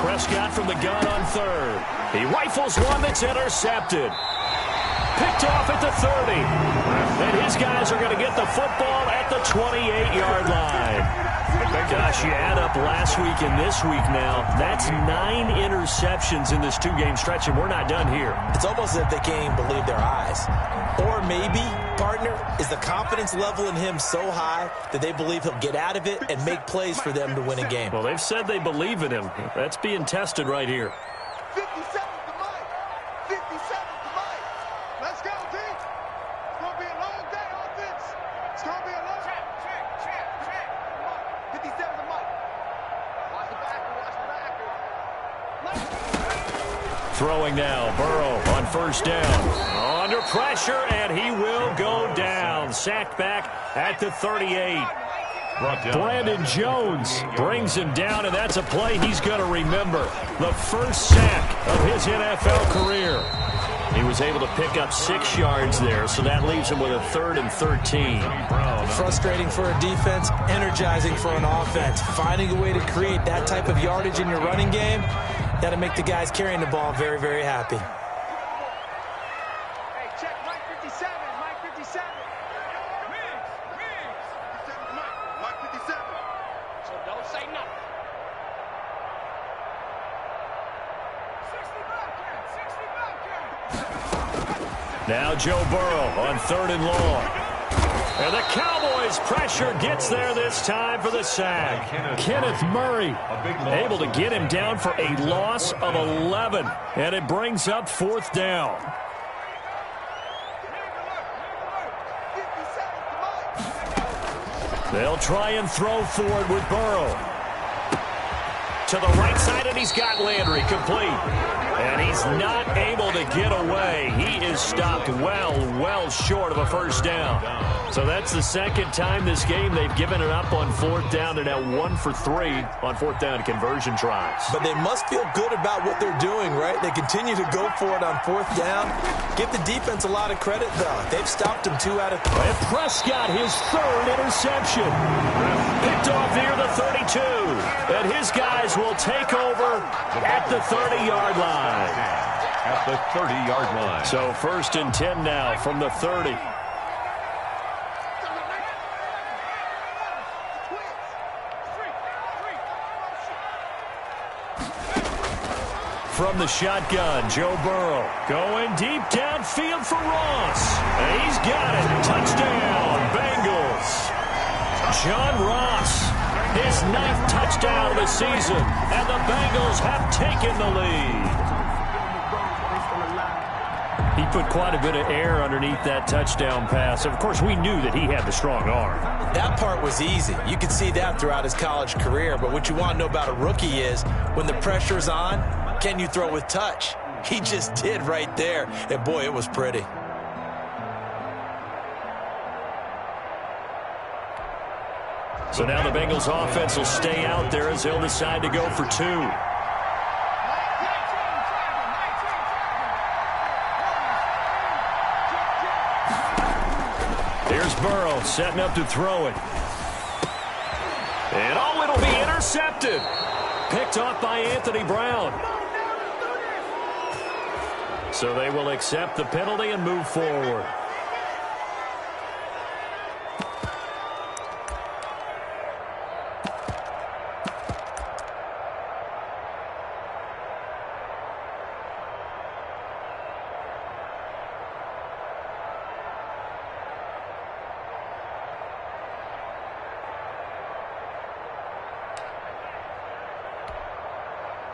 Prescott from the gun on 3rd. He rifles one that's intercepted. Picked off at the 30. And his guys are going to get the football at the 28-yard line. Gosh, you add up last week and this week now, that's 9 interceptions in this 2-game stretch, and we're not done here. It's almost as if they can't even believe their eyes. Or maybe, partner, is the confidence level in him so high that they believe he'll get out of it and make plays for them to win a game. Well, they've said they believe in him. That's being tested right here. 57's the mic. 57's the mic. Let's go, team. It's going to be a long day, offense. It's going to be a long day. Check. 57's the mic. Watch the backer. Throwing now, Burrow on 1st down. Under pressure, and he will go down. Sacked back at the 38. Brandon Jones brings him down, and that's a play he's going to remember. The first sack of his NFL career. He was able to pick up 6 yards there, so that leaves him with a 3rd and 13. Frustrating for a defense, energizing for an offense. Finding a way to create that type of yardage in your running game, that'll make the guys carrying the ball very, very happy. Hey, check Mike 57. Mike 57. Migs. 57's the mic. Mike 57. So don't say nothing. 60 back. Now Joe Burrow on 3rd and long. And the Cowboys pressure gets there this time for the sack. Kenneth Murray able to get him down for a loss of 11. And it brings up 4th down. They'll try and throw forward with Burrow. To the right side, and he's got Landry complete. And he's not able to get away. He is stopped well short of a 1st down. So that's the 2nd time this game they've given it up on 4th down, and now 1 for 3 on 4th down conversion tries. But they must feel good about what they're doing, right? They continue to go for it on 4th down. Give the defense a lot of credit, though. They've stopped him 2 out of 3. And Prescott, his 3rd interception. Picked off near the 32. And his guys will take over at the 30-yard line. At the 30-yard line. So 1st and 10 now from the 30. From the shotgun, Joe Burrow going deep downfield for Ross. And he's got it. Touchdown, Bengals. John Ross, his 9th touchdown of the season, and the Bengals have taken the lead. He put quite a bit of air underneath that touchdown pass. Of course, we knew that he had the strong arm. That part was easy. You could see that throughout his college career. But what you want to know about a rookie is when the pressure's on, can you throw with touch? He just did right there. And, boy, it was pretty. So now the Bengals offense will stay out there as they'll decide to go for 2. Here's Burrow setting up to throw it. And oh, it'll be intercepted. Picked off by Anthony Brown. So they will accept the penalty and move forward.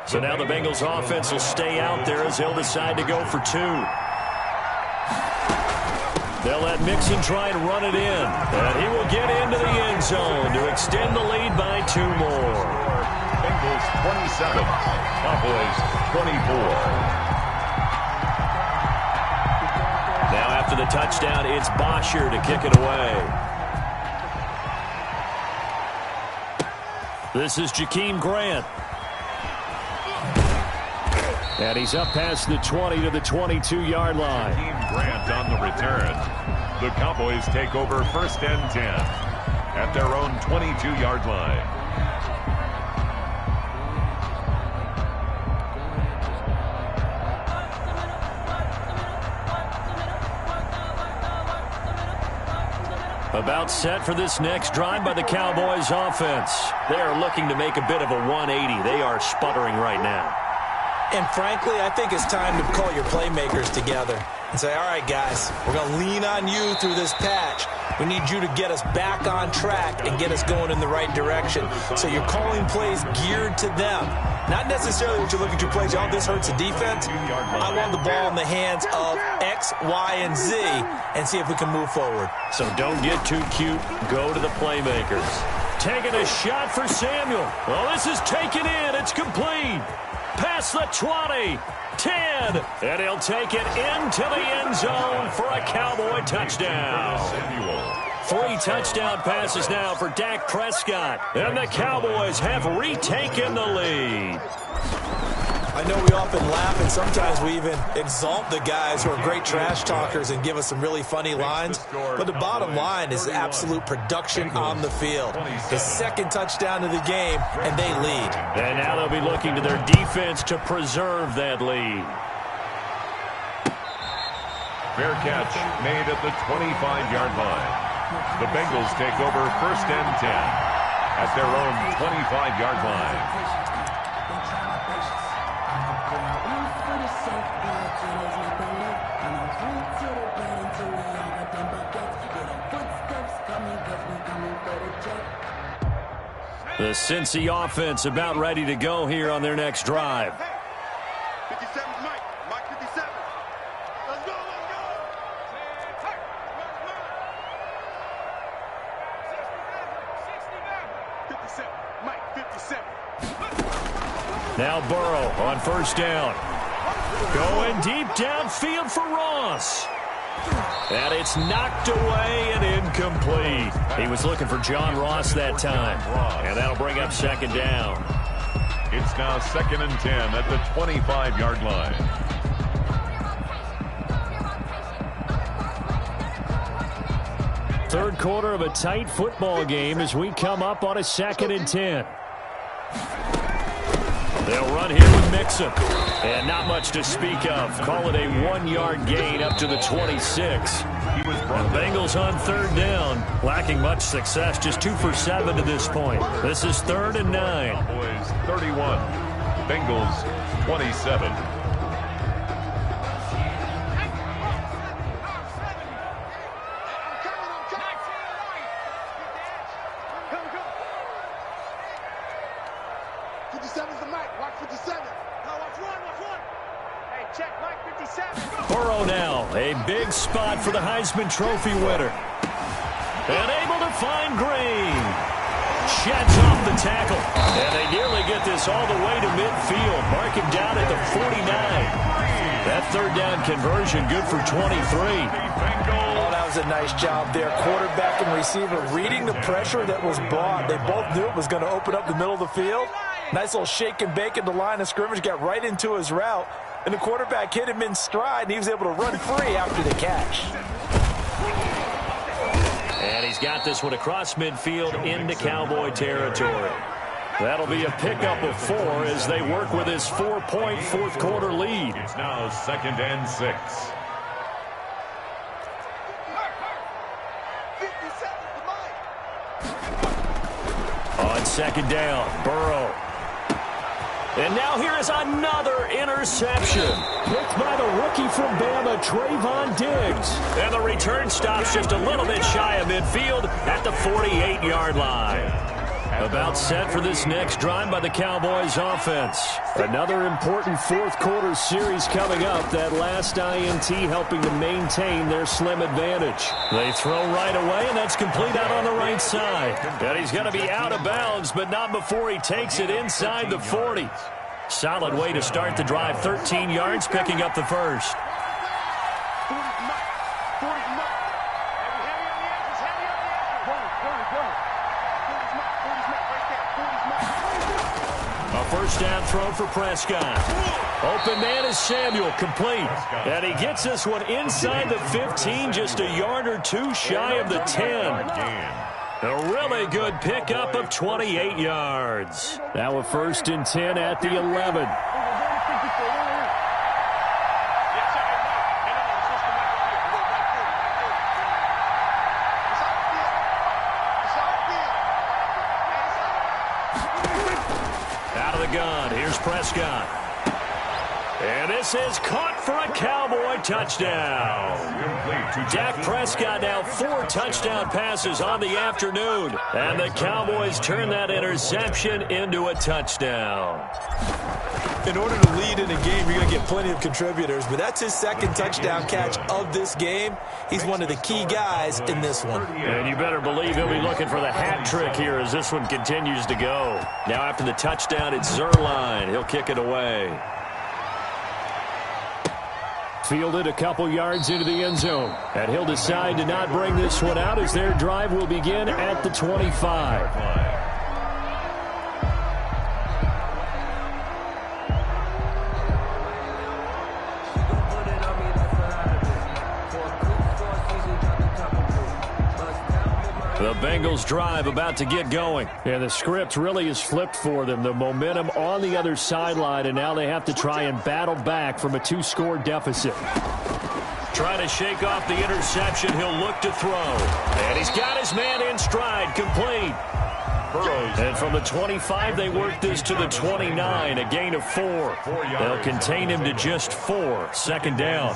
So now the Bengals offense will stay out there as they'll decide to go for 2. They'll let Mixon try and run it in. And he will get into the end zone to extend the lead by 2 more. Bengals 27, Cowboys 24. Now after the touchdown, it's Bosher to kick it away. This is Jakeem Grant. And he's up past the 20 to the 22-yard line. Jakeem Grant on the return. The Cowboys take over 1st and 10 at their own 22-yard line. About set for this next drive by the Cowboys offense. They are looking to make a bit of a 180. They are sputtering right now. And frankly, I think it's time to call your playmakers together and say, all right, guys, we're going to lean on you through this patch. We need you to get us back on track and get us going in the right direction. So you're calling plays geared to them. Not necessarily what you look at your plays, oh, this hurts the defense. I want the ball in the hands of X, Y, and Z and see if we can move forward. So don't get too cute. Go to the playmakers. Taking a shot for Samuel. Well, this is taken in. It's complete. Past the 20, 10, and he'll take it into the end zone for a Cowboy touchdown. 3 touchdown passes now for Dak Prescott, and the Cowboys have retaken the lead. I know we often laugh, and sometimes we even exalt the guys who are great trash talkers and give us some really funny lines. But the bottom line is absolute production on the field. His 2nd touchdown of the game, and they lead. And now they'll be looking to their defense to preserve that lead. Fair catch made at the 25-yard line. The Bengals take over 1st and 10 at their own 25-yard line. The Cincy offense about ready to go here on their next drive. 57 Mike. Mike 57. Let's go, let's go. 57. Mike 57. Now Burrow on 1st down. Going deep downfield for Ross. And it's knocked away and incomplete. He was looking for John Ross that time. And that'll bring up 2nd down. It's now 2nd and 10 at the 25-yard line. Third quarter of a tight football game as we come up on a 2nd and 10. They'll run here with Mixon. And not much to speak of. Call it a 1-yard gain up to the 26. The Bengals on 3rd down. Lacking much success. Just 2 for 7 to this point. This is 3rd and 9. Cowboys 31. Bengals 27. Burrow now, a big spot for the Heisman Trophy winner. And able to find Green. Sheds off the tackle. And they nearly get this all the way to midfield. Mark him down at the 49. That 3rd down conversion good for 23. Oh, that does a nice job there. Quarterback and receiver reading the pressure that was brought. They both knew it was going to open up the middle of the field. Nice little shake and bake at the line of scrimmage, got right into his route, and the quarterback hit him in stride, and he was able to run free after the catch. And he's got this one across midfield into Cowboy territory. That'll be a pickup of 4 as they work with his 4-point fourth-quarter lead. It's now 2nd and 6. On 2nd down, Burrow. And now here is another interception. Picked by the rookie from Bama, Trayvon Diggs. And the return stops just a little bit shy of midfield at the 48-yard line. About set for this next drive by the Cowboys offense. Another important fourth-quarter series coming up. That last INT helping to maintain their slim advantage. They throw right away, and that's complete out on the right side. And he's going to be out of bounds, but not before he takes it inside the 40. Solid way to start the drive. 13 yards, picking up the first. First down throw for Prescott. Open man is Samuel, complete. And he gets this one inside the 15, just a yard or 2 shy of the 10. A really good pickup of 28 yards. Now a 1st and 10 at the 11. Gun. Here's Prescott. And this is caught for a Cowboy touchdown. Dak Prescott now 4 touchdown passes on the afternoon. And the Cowboys turn that interception into a touchdown. In order to lead in a game, you're going to get plenty of contributors, but that's his 2nd touchdown catch of this game. He's one of the key guys in this one. And you better believe he'll be looking for the hat trick here as this one continues to go. Now after the touchdown, it's Zerline. He'll kick it away. Fielded a couple yards into the end zone. And he'll decide to not bring this one out as their drive will begin at the 25. The Bengals drive about to get going. And the script really is flipped for them. The momentum on the other sideline, and now they have to try and battle back from a 2-score deficit. Trying to shake off the interception. He'll look to throw. And he's got his man in stride, complete. And from the 25, they work this to the 29, a gain of 4. They'll contain him to just 4. 2nd down.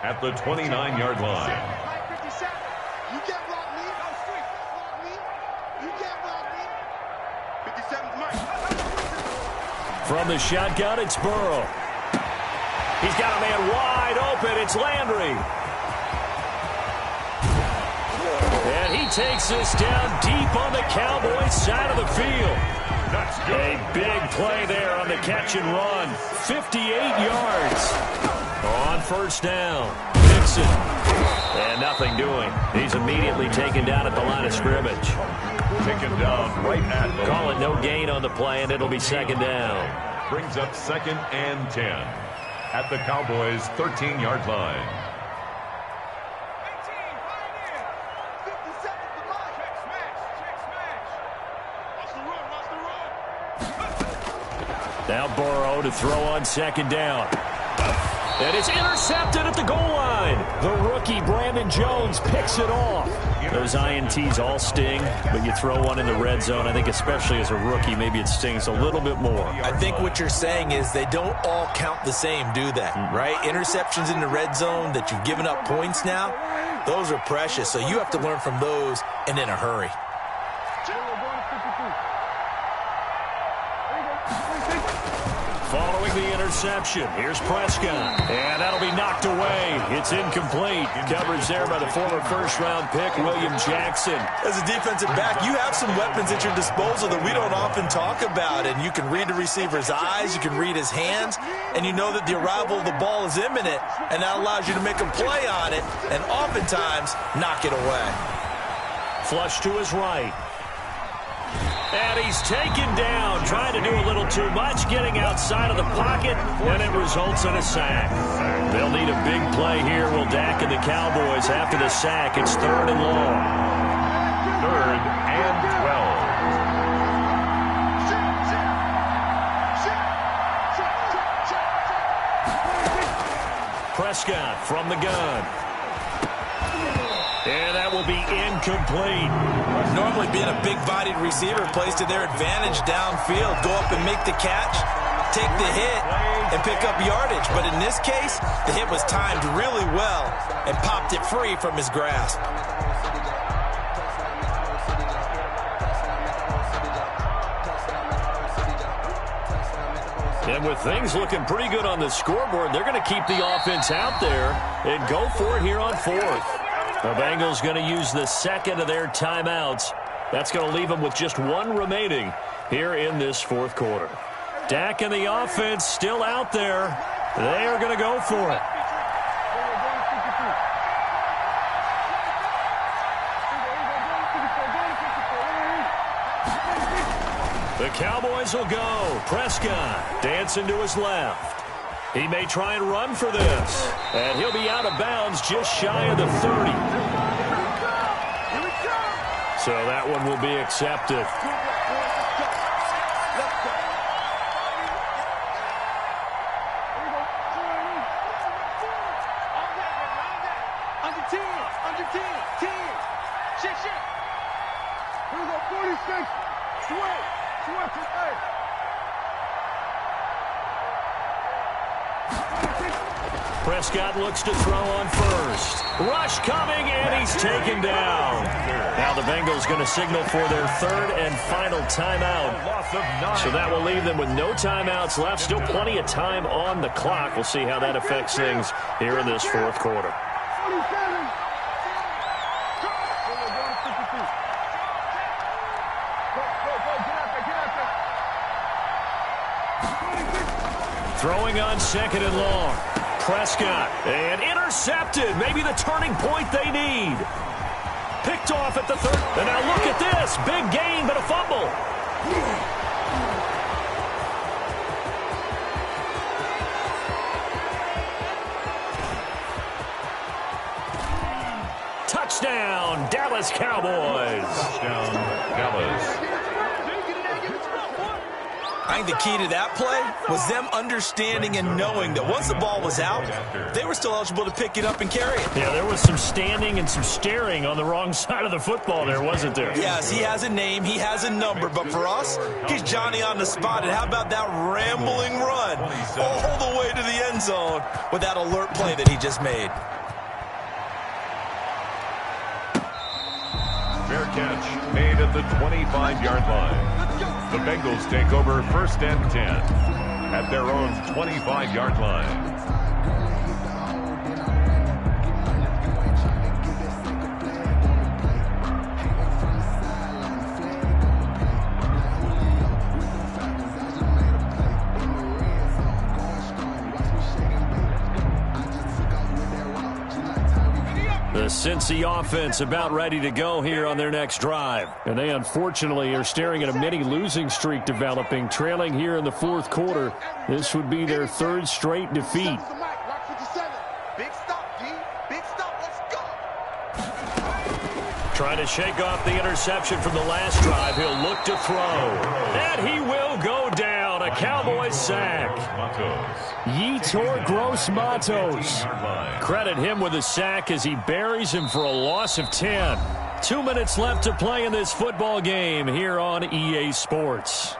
At the 29-yard line. From the shotgun, it's Burrow. He's got a man wide open. It's Landry. And he takes this down deep on the Cowboys side of the field. A big play there on the catch and run. 58 yards on 1st down. Mixon. And nothing doing. He's immediately taken down at the line of scrimmage. Taken down right at the Call it no gain on the play, and it'll be 2nd down. Brings up 2nd and 10 at the Cowboys' 13-yard line. Now Burrow to throw on 2nd down. And it's intercepted at the goal line. The rookie, Brandon Jones, picks it off. Those INTs all sting, but you throw one in the red zone. I think especially as a rookie, maybe it stings a little bit more. I think what you're saying is they don't all count the same, do they? Right? Interceptions in the red zone that you've given up points now, those are precious. So you have to learn from those and in a hurry. Following throwing the interception. Here's Prescott. And that'll be knocked away. It's incomplete. Coverage there by the former first-round pick, William Jackson. As a defensive back, you have some weapons at your disposal that we don't often talk about. And you can read the receiver's eyes, you can read his hands, and you know that the arrival of the ball is imminent, and that allows you to make a play on it and oftentimes knock it away. Flush to his right. And he's taken down, trying to do a little too much, getting outside of the pocket, and it results in a sack. They'll need a big play here, will Dak and the Cowboys. After the sack, it's 3rd and long. 3rd and 12. Prescott from the gun. And that will be incomplete. Normally being a big-bodied receiver plays to their advantage downfield. Go up and make the catch, take the hit, and pick up yardage. But in this case, the hit was timed really well and popped it free from his grasp. And with things looking pretty good on the scoreboard, they're going to keep the offense out there and go for it here on 4th. The Bengals going to use the second of their timeouts. That's going to leave them with just 1 remaining here in this 4th quarter. Dak and the offense still out there. They are going to go for it. The Cowboys will go. Prescott dancing to his left. He may try and run for this. And he'll be out of bounds just shy of the 30. So that one will be accepted. Under 10, 10. Shit. Here we go, 46. Sweat. Prescott looks to throw on first. Rush coming, and he's taken down. Now the Bengals going to signal for their 3rd and final timeout. So that will leave them with no timeouts left. Still plenty of time on the clock. We'll see how that affects things here in this 4th quarter. Throwing on 2nd and long. Prescott, and intercepted. Maybe the turning point they need. Picked off at the 3rd. And now look at this. Big gain, but a fumble. Touchdown, Dallas Cowboys. Touchdown, Dallas. I think the key to that play was them understanding and knowing that once the ball was out, they were still eligible to pick it up and carry it. Yeah, there was some standing and some staring on the wrong side of the football there, wasn't there? Yes, he has a name, he has a number, but for us, he's Johnny on the spot. And how about that rambling run all the way to the end zone with that alert play that he just made? Fair catch made at the 25-yard line. The Bengals take over 1st and 10 at their own 25-yard line. The Cincy offense about ready to go here on their next drive. And they unfortunately are staring at a mini losing streak developing, trailing here in the 4th quarter. This would be their 3rd straight defeat. Big stop, D. Big stop. Let's go. Trying to shake off the interception from the last drive. He'll look to throw. And he will go down. A Cowboys sack. Yetur Gross-Matos. Credit him with a sack as he buries him for a loss of 10. 2 minutes left to play in this football game here on EA Sports.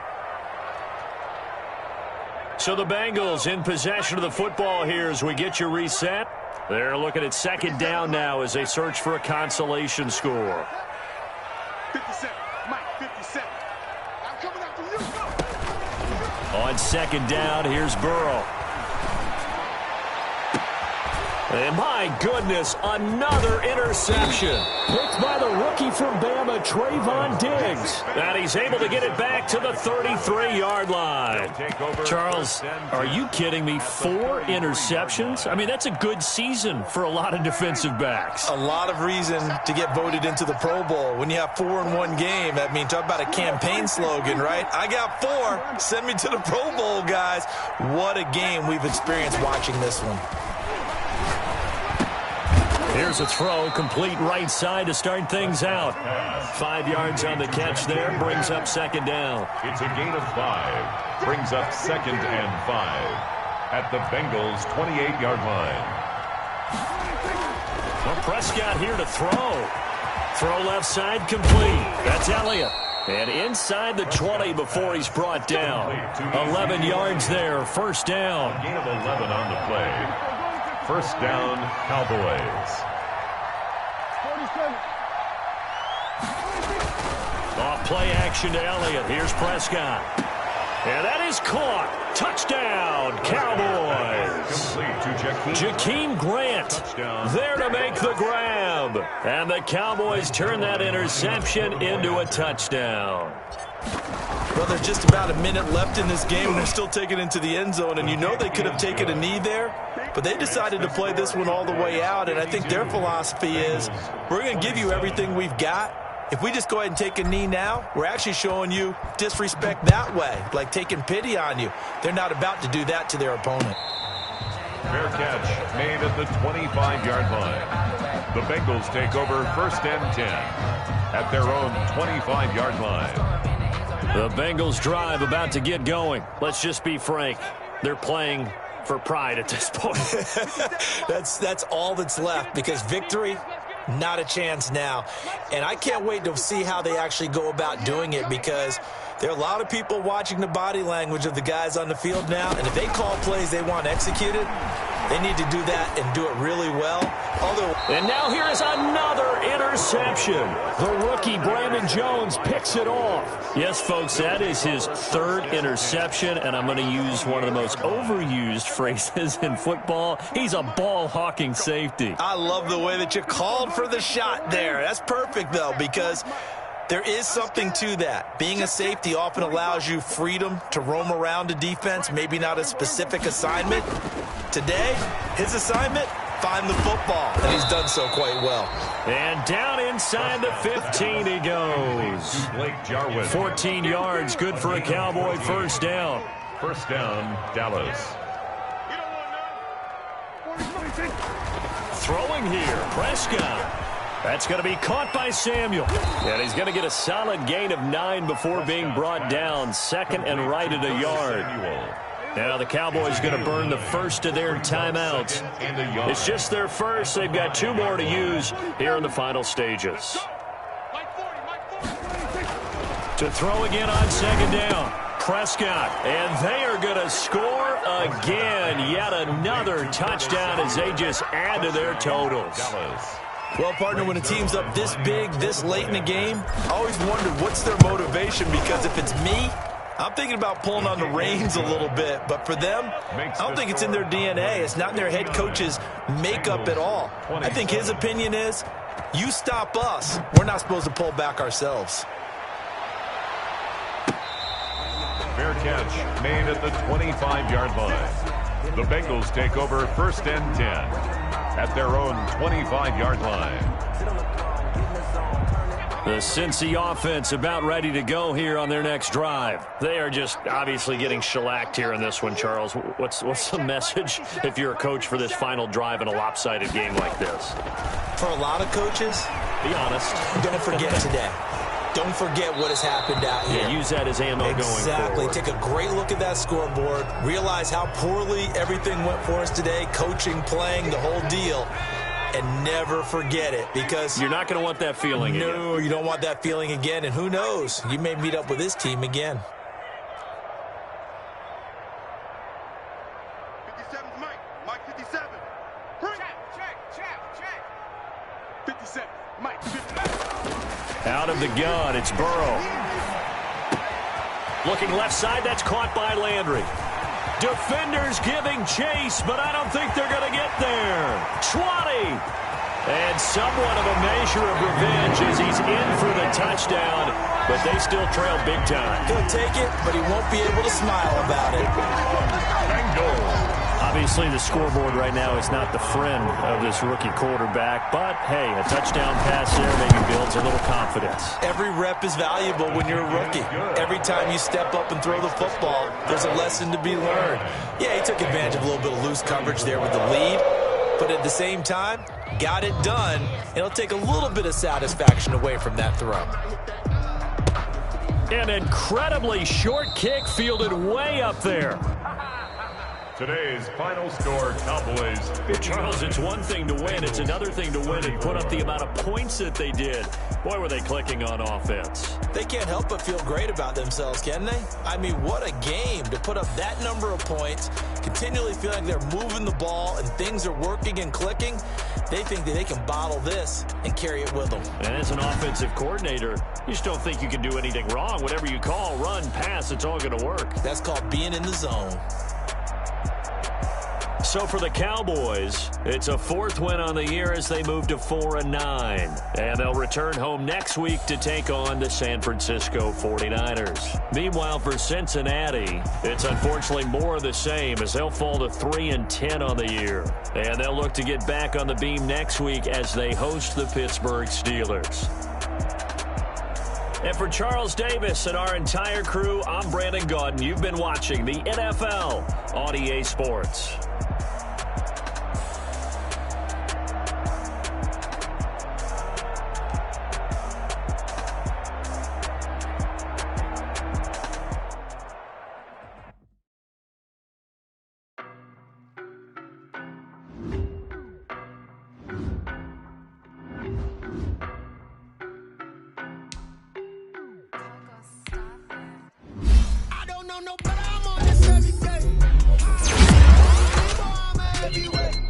So the Bengals in possession of the football here as we get you reset. They're looking at 2nd down now as they search for a consolation score. 57. Mike, 57. I'm coming after you. Go. On second down, here's Burrow. And my goodness, another interception. Picked by the rookie from Bama, Trayvon Diggs. And he's able to get it back to the 33-yard line. Charles, are you kidding me? 4 interceptions? I mean, that's a good season for a lot of defensive backs. A lot of reason to get voted into the Pro Bowl. When you have 4 in one game, I mean, talk about a campaign slogan, right? I got 4. Send me to the Pro Bowl, guys. What a game we've experienced watching this one. Here's a throw, complete right side to start things out. 5 yards on the catch there, brings up second down. It's a gain of 5, brings up second and 5 at the Bengals' 28-yard line. Well, Prescott here to throw. Throw left side, complete. That's Elliott. And inside the 20 before he's brought down. 11 yards there, first down. A gain of 11 on the play. First down, Cowboys. Off play action to Elliott. Here's Prescott. And that is caught. Touchdown, Cowboys. Jakeem Grant there to make the grab. And the Cowboys turn that interception into a touchdown. Well, there's just about a minute left in this game, and they're still taking it into the end zone. And you know they could have taken a knee there, but they decided to play this one all the way out. And I think their philosophy is, we're going to give you everything we've got. If we just go ahead and take a knee now, we're actually showing you disrespect that way, like taking pity on you. They're not about to do that to their opponent. Fair catch made at the 25-yard line. The Bengals take over first and 10 at their own 25-yard line. The Bengals drive about to get going. Let's just be frank. They're playing for pride at this point. That's all that's left, because victory, not a chance now. And I can't wait to see how they actually go about doing it, because there are a lot of people watching the body language of the guys on the field now. And if they call plays they want executed, they need to do that and do it really well. And now here is another interception. The rookie, Brandon Jones, picks it off. Yes, folks, that is his 3rd interception, and I'm going to use one of the most overused phrases in football. He's a ball-hawking safety. I love the way that you called for the shot there. That's perfect, though, because there is something to that. Being a safety often allows you freedom to roam around a defense, maybe not a specific assignment. Today, his assignment, find the football, and he's done so quite well. And down inside the 15 he goes. 14 yards, good for a Cowboy first down. First down, Dallas. Throwing here, Prescott. That's going to be caught by Samuel. And he's going to get a solid gain of 9 before being brought down. Second and right at a yard. Now the Cowboys going to burn the first of their timeouts. It's just their first. They've got 2 more to use here in the final stages. To throw again on second down. Prescott, and they are going to score again. Yet another touchdown as they just add to their totals. Well, partner, when a team's up this big, this late in the game, I always wonder what's their motivation, because if it's me, I'm thinking about pulling on the reins a little bit. But for them, I don't think it's in their DNA. It's not in their head coach's makeup at all. I think his opinion is, you stop us, we're not supposed to pull back ourselves. Fair catch made at the 25-yard line. The Bengals take over first and 10 at their own 25-yard line. The Cincy offense about ready to go here on their next drive. They are just obviously getting shellacked here in this one, Charles. What's the message if you're a coach for this final drive in a lopsided game like this? For a lot of coaches, be honest. Don't forget today. Don't forget what has happened out here. Yeah, use that as ammo going forward. Exactly. Take a great look at that scoreboard. Realize how poorly everything went for us today. Coaching, playing, the whole deal. And never forget it, because you're not going to want that feeling again. No, you don't want that feeling again. And who knows? You may meet up with this team again. 57's Mike. Mike 57. Check. 57. Mike 57. Out of the gun, it's Burrow. Looking left side, that's caught by Landry. Defenders giving chase, but I don't think they're going to get there. 20. And somewhat of a measure of revenge as he's in for the touchdown, but they still trail big time. He'll take it, but he won't be able to smile about it. Bengals. Obviously, the scoreboard right now is not the friend of this rookie quarterback, but, hey, a touchdown pass there maybe builds a little confidence. Every rep is valuable when you're a rookie. Every time you step up and throw the football, there's a lesson to be learned. Yeah, he took advantage of a little bit of loose coverage there with the lead, but at the same time, got it done. It'll take a little bit of satisfaction away from that throw. An incredibly short kick fielded way up there. Today's final score, Cowboys. Charles, it's one thing to win. It's another thing to win and put up the amount of points that they did. Boy, were they clicking on offense. They can't help but feel great about themselves, can they? I mean, what a game to put up that number of points, continually feel like they're moving the ball and things are working and clicking. They think that they can bottle this and carry it with them. And as an offensive coordinator, you just don't think you can do anything wrong. Whatever you call, run, pass, it's all going to work. That's called being in the zone. So for the Cowboys, it's a 4th win on the year as they move to 4-9. And they'll return home next week to take on the San Francisco 49ers. Meanwhile, for Cincinnati, it's unfortunately more of the same as they'll fall to 3-10 on the year. And they'll look to get back on the beam next week as they host the Pittsburgh Steelers. And for Charles Davis and our entire crew, I'm Brandon Gaudin. You've been watching the NFL on EA Sports. No, but I'm on this every day. I'm a heavyweight.